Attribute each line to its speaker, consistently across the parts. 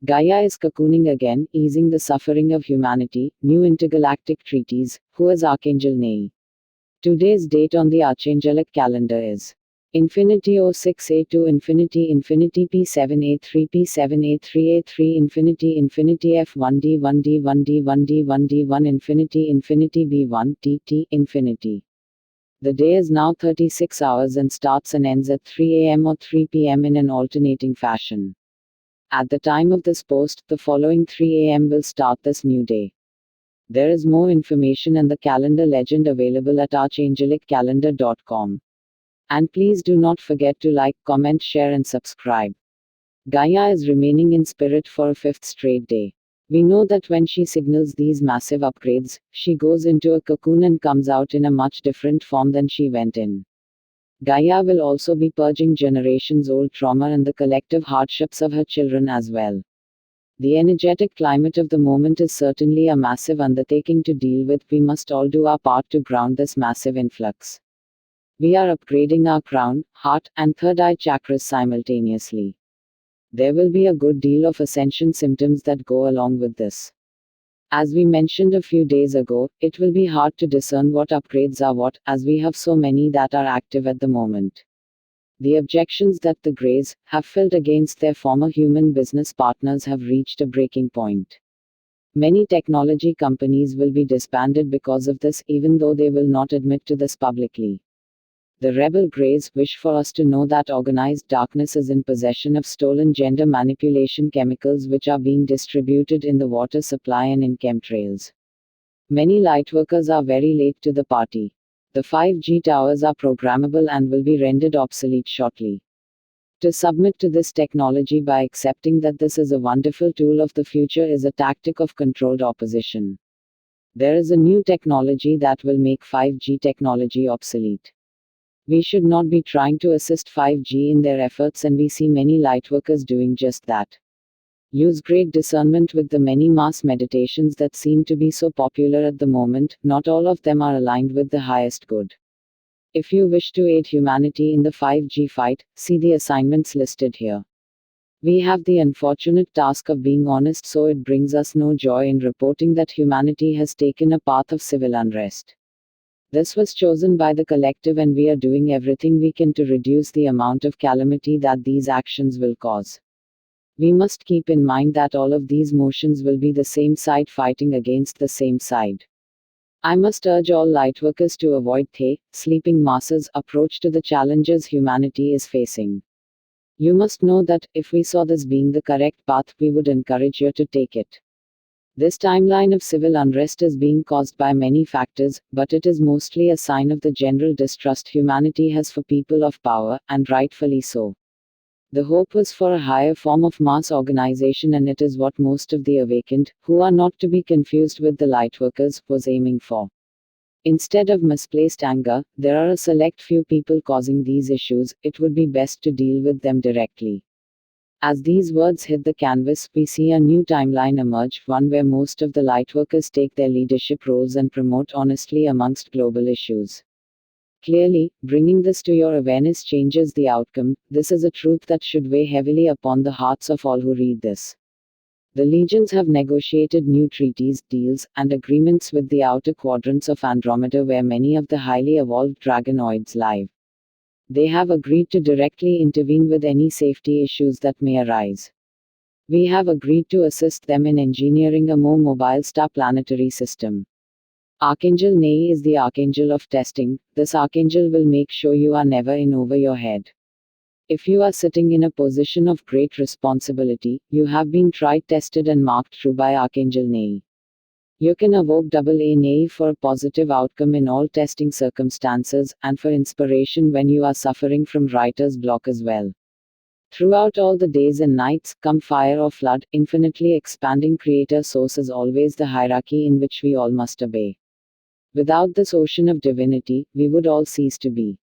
Speaker 1: Gaia is cocooning again, easing the suffering of humanity. New intergalactic treaties. Who is Archangel Nei? Today's date on the Archangelic calendar is Infinity 0682 Infinity Infinity P783 P783A3 Infinity Infinity F1D 1D 1D 1D 1D 1 Infinity Infinity B1 TT Infinity. The day is now 36 hours and starts and ends at 3 am or 3 pm in an alternating fashion. At the time of this post, the following 3 am will start this new day. There is more information and the calendar legend available at archangeliccalendar.com. And please do not forget to like, comment, share, and subscribe. Gaia is remaining in spirit for a fifth straight day. We know that when she signals these massive upgrades, she goes into a cocoon and comes out in a much different form than she went in. Gaia will also be purging generations old trauma and the collective hardships of her children as well. The energetic climate of the moment is certainly a massive undertaking to deal with. We must all do our part to ground this massive influx. We are upgrading our crown, heart, and third eye chakras simultaneously. There will be a good deal of ascension symptoms that go along with this. As we mentioned a few days ago, it will be hard to discern what upgrades are what, as we have so many that are active at the moment. The objections that the Greys have felt against their former human business partners have reached a breaking point. Many technology companies will be disbanded because of this, even though they will not admit to this publicly. The rebel Greys wish for us to know that organized darkness is in possession of stolen gender manipulation chemicals which are being distributed in the water supply and in chemtrails. Many lightworkers are very late to the party. The 5G towers are programmable and will be rendered obsolete shortly. To submit to this technology by accepting that this is a wonderful tool of the future is a tactic of controlled opposition. There is a new technology that will make 5G technology obsolete. We should not be trying to assist 5G in their efforts, and we see many lightworkers doing just that. Use great discernment with the many mass meditations that seem to be so popular at the moment. Not all of them are aligned with the highest good. If you wish to aid humanity in the 5G fight, see the assignments listed here. We have the unfortunate task of being honest, so it brings us no joy in reporting that humanity has taken a path of civil unrest. This was chosen by the collective, and we are doing everything we can to reduce the amount of calamity that these actions will cause. We must keep in mind that all of these motions will be the same side fighting against the same side. I must urge all lightworkers to avoid the sleeping masses approach to the challenges humanity is facing. You must know that, if we saw this being the correct path, we would encourage you to take it. This timeline of civil unrest is being caused by many factors, but it is mostly a sign of the general distrust humanity has for people of power, and rightfully so. The hope was for a higher form of mass organization, and it is what most of the awakened, who are not to be confused with the lightworkers, was aiming for. Instead of misplaced anger, there are a select few people causing these issues. It would be best to deal with them directly. As these words hit the canvas, we see a new timeline emerge, one where most of the lightworkers take their leadership roles and promote honestly amongst global issues. Clearly, bringing this to your awareness changes the outcome. This is a truth that should weigh heavily upon the hearts of all who read this. The legions have negotiated new treaties, deals, and agreements with the outer quadrants of Andromeda, where many of the highly evolved dragonoids live. They have agreed to directly intervene with any safety issues that may arise. We have agreed to assist them in engineering a more mobile star planetary system. Archangel Nei is the archangel of testing. This archangel will make sure you are never in over your head. If you are sitting in a position of great responsibility, you have been tried, tested, and marked true by Archangel Nei. You can evoke AA Nei for a positive outcome in all testing circumstances, and for inspiration when you are suffering from writer's block as well. Throughout all the days and nights, come fire or flood, infinitely expanding creator source is always the hierarchy in which we all must obey. Without this ocean of divinity, we would all cease to be.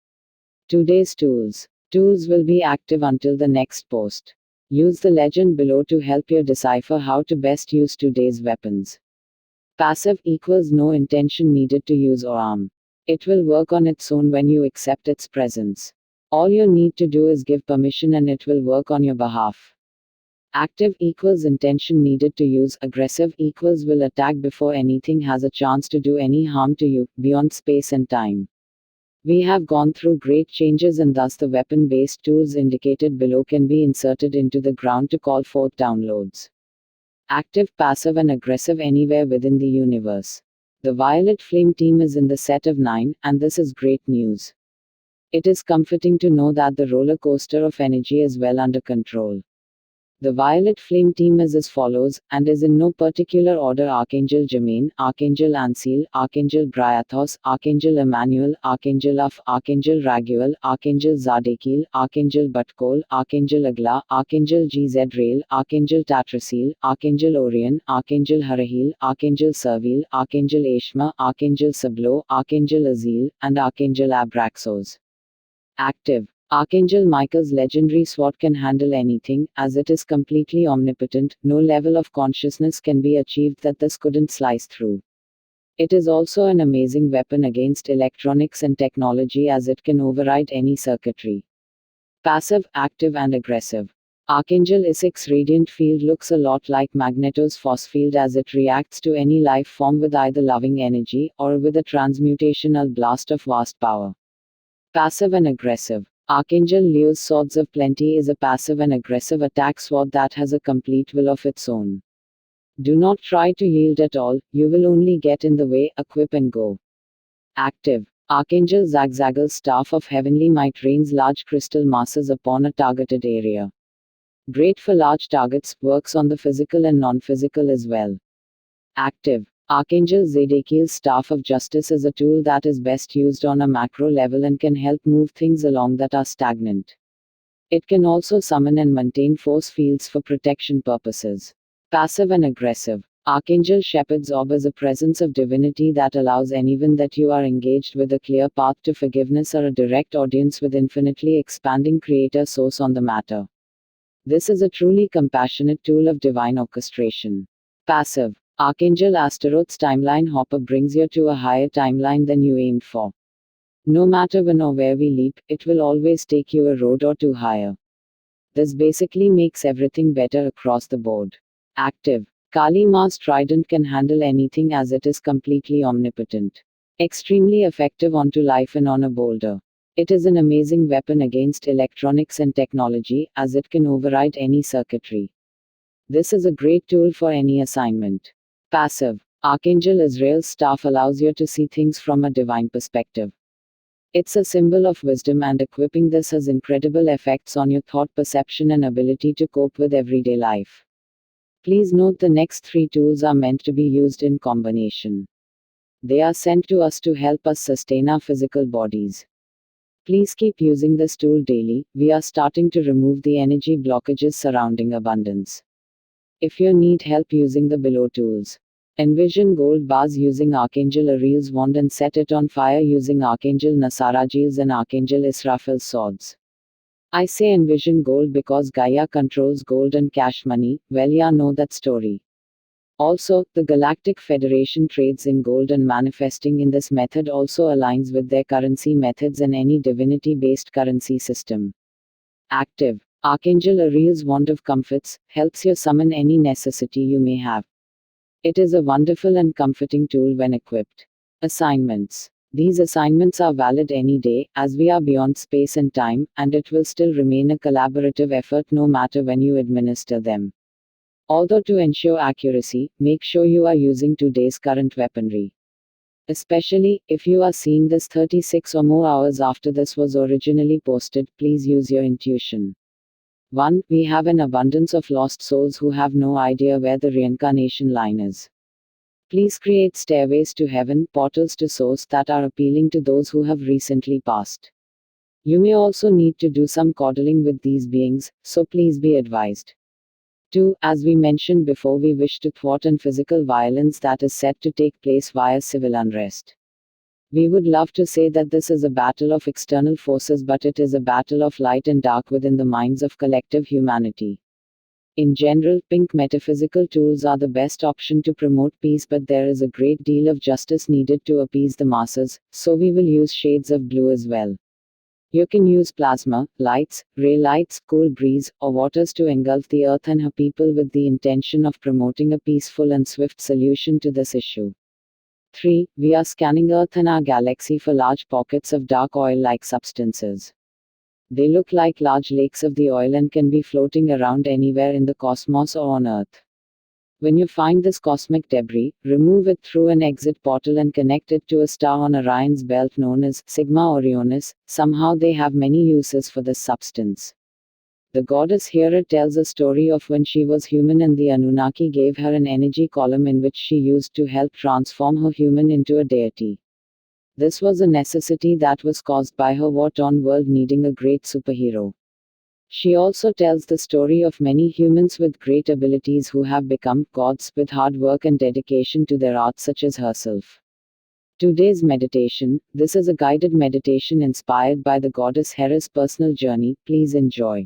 Speaker 1: Today's tools. Tools will be active until the next post. Use the legend below to help you decipher how to best use today's weapons. Passive equals no intention needed to use or arm. It will work on its own when you accept its presence. All you need to do is give permission and it will work on your behalf. Active equals intention needed to use. Aggressive equals will attack before anything has a chance to do any harm to you, beyond space and time. We have gone through great changes, and thus the weapon based tools indicated below can be inserted into the ground to call forth downloads. Active, passive, and aggressive anywhere within the universe. The Violet Flame team is in the set of 9, and this is great news. It is comforting to know that the roller coaster of energy is well under control. The Violet Flame team is as follows, and is in no particular order: Archangel Jermaine, Archangel Ansil, Archangel Bryathos, Archangel Emmanuel, Archangel Af, Archangel Raguel, Archangel Zadkiel, Archangel Batkol, Archangel Agla, Archangel Gzrael, Archangel Tatrasil, Archangel Orion, Archangel Harahil, Archangel Servil, Archangel Ashma, Archangel Sablo, Archangel Azil, and Archangel Abraxos. Active. Archangel Michael's legendary sword can handle anything, as it is completely omnipotent. No level of consciousness can be achieved that this couldn't slice through. It is also an amazing weapon against electronics and technology, as it can override any circuitry. Passive, active, and aggressive. Archangel Isaac's radiant field looks a lot like Magneto's force field, as it reacts to any life form with either loving energy, or with a transmutational blast of vast power. Passive and aggressive. Archangel Leo's Swords of Plenty is a passive and aggressive attack sword that has a complete will of its own. Do not try to yield at all, you will only get in the way. Equip and go. Active. Archangel Zagzagal's Staff of Heavenly Might rains large crystal masses upon a targeted area. Great for large targets, works on the physical and non-physical as well. Active. Archangel Zadkiel's Staff of Justice is a tool that is best used on a macro level and can help move things along that are stagnant. It can also summon and maintain force fields for protection purposes. Passive and aggressive. Archangel Shepherd's Orb is a presence of divinity that allows anyone that you are engaged with a clear path to forgiveness or a direct audience with infinitely expanding creator source on the matter. This is a truly compassionate tool of divine orchestration. Passive. Archangel Astaroth's Timeline Hopper brings you to a higher timeline than you aimed for. No matter when or where we leap, it will always take you a road or two higher. This basically makes everything better across the board. Active. Kali Ma's Trident can handle anything, as it is completely omnipotent. Extremely effective onto life and on a boulder. It is an amazing weapon against electronics and technology, as it can override any circuitry. This is a great tool for any assignment. Passive. Archangel Israel's Staff allows you to see things from a divine perspective. It's a symbol of wisdom, and equipping this has incredible effects on your thought perception and ability to cope with everyday life. Please note the next 3 tools are meant to be used in combination. They are sent to us to help us sustain our physical bodies. Please keep using this tool daily. We are starting to remove the energy blockages surrounding abundance. If you need help using the below tools, envision gold bars using Archangel Ariel's wand and set it on fire using Archangel Nasarajiel's and Archangel Israfil's swords. I say envision gold because Gaia controls gold and cash money. Well, ya know that story. Also, the Galactic Federation trades in gold, and manifesting in this method also aligns with their currency methods and any divinity-based currency system. Active. Archangel Ariel's Wand of Comforts helps you summon any necessity you may have. It is a wonderful and comforting tool when equipped. Assignments. These assignments are valid any day, as we are beyond space and time, and it will still remain a collaborative effort no matter when you administer them. Although to ensure accuracy, make sure you are using today's current weaponry. Especially, if you are seeing this 36 or more hours after this was originally posted, please use your intuition. 1. We have an abundance of lost souls who have no idea where the reincarnation line is. Please create stairways to heaven, portals to source that are appealing to those who have recently passed. You may also need to do some coddling with these beings, so please be advised. 2. As we mentioned before, we wish to thwart and physical violence that is set to take place via civil unrest. We would love to say that this is a battle of external forces, but it is a battle of light and dark within the minds of collective humanity. In general, pink metaphysical tools are the best option to promote peace, but there is a great deal of justice needed to appease the masses, so we will use shades of blue as well. You can use plasma, lights, ray lights, cool breeze, or waters to engulf the Earth and her people with the intention of promoting a peaceful and swift solution to this issue. 3. We are scanning Earth and our galaxy for large pockets of dark oil-like substances. They look like large lakes of the oil and can be floating around anywhere in the cosmos or on Earth. When you find this cosmic debris, remove it through an exit portal and connect it to a star on Orion's belt known as Sigma Orionis. Somehow they have many uses for this substance. The goddess Hera tells a story of when she was human and the Anunnaki gave her an energy column in which she used to help transform her human into a deity. This was a necessity that was caused by her war-torn world needing a great superhero. She also tells the story of many humans with great abilities who have become gods with hard work and dedication to their art, such as herself. Today's meditation. This is a guided meditation inspired by the goddess Hera's personal journey. Please enjoy.